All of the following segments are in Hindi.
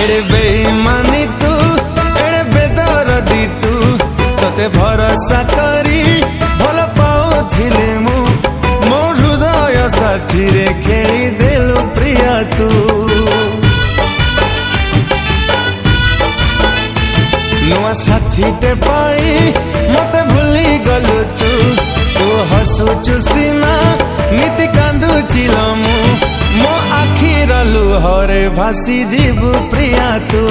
एड़े बेईमानी तू एड़े बेदरदी तू तते भरोसा करी भल पाउथिले मु मो हृदय साथी रे खेली देलु प्रिया तू नुआ साथी टे पाई मते भूली गलु तू तू हसुचु सीना नीति कांदु चिलमु मो आखिर लुहरे भासी जीवु प्रिया तू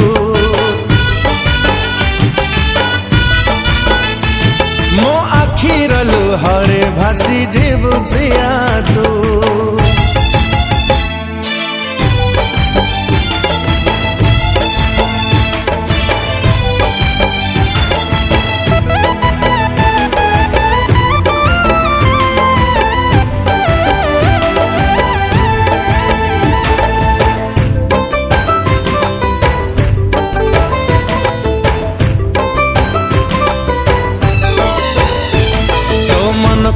मो आखिर लुहरे भासी जीवु प्रिया तू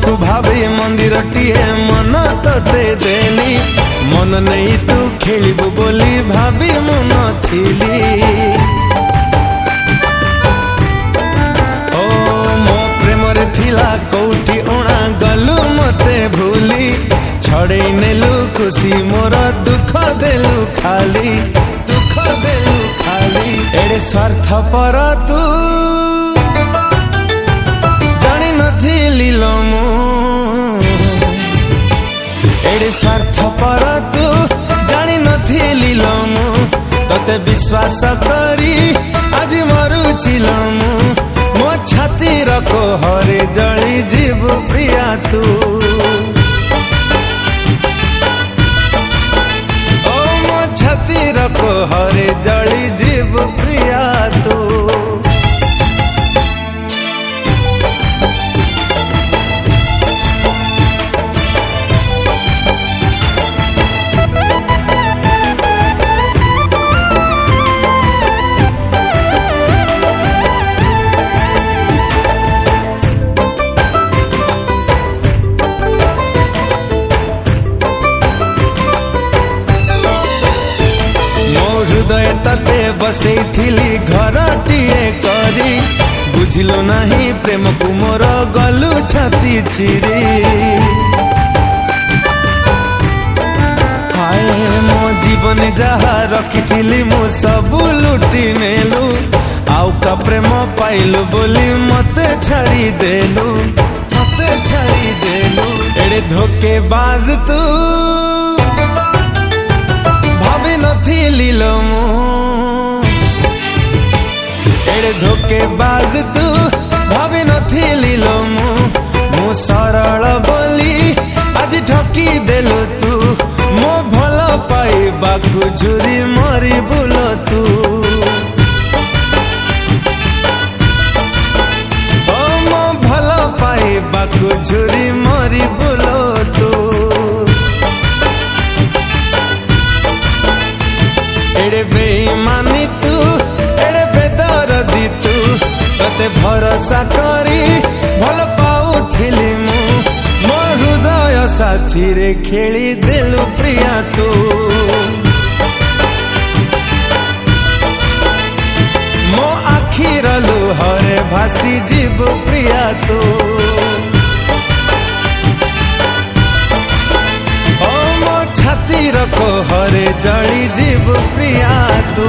को भावे मंदिर टीए मन तते देली मन नहीं तू खेलबू बोली भाभी मन थिली ओ मो प्रेम रे थिला कोठी ओणा गलु मते भूली छड़े नेलु खुशी मोर दुख देलु खाली एड़े स्वार्थ पर तू जानी नथिली लमु एड़े स्वार्थ पर तू जानी नथिली लमु तते विश्वास करी आज मरुछि लमु मो छाती रको हरे जली जीवु प्रिया तू ओ मो छाती रको हरे जली जीवु प्रिया तू हृदय तते बसई थिली घर टीए करी बुझिलो नहीं प्रेम को मोर गलु छाती चिरी हाय मो जीवन जहा रखी मु सब लुटी नेलु आउ का प्रेम पाइलु बोली मते छाड़ी देलु एड़े धोखेबाज तू भाभी नथिली लमु एड़े धोखेबाज तू भाभी नथिली लमु मु सरल बोली आज ठकी देलु तू मो भल पाइबाकु झुरी मरी बुल तू ओ मो भल पाइबाकु झुरी मरी बुल तू एड़े बेईमानी तू एड़े बेदरदी तू तते भरोसा करी भल पाउथिली मु मो हृदय साथी रे खेली देलु प्रिया तू मो आखिर लुहरे भासी जीवु प्रिया तू छाती रको हरे जली जीवु प्रिया तू।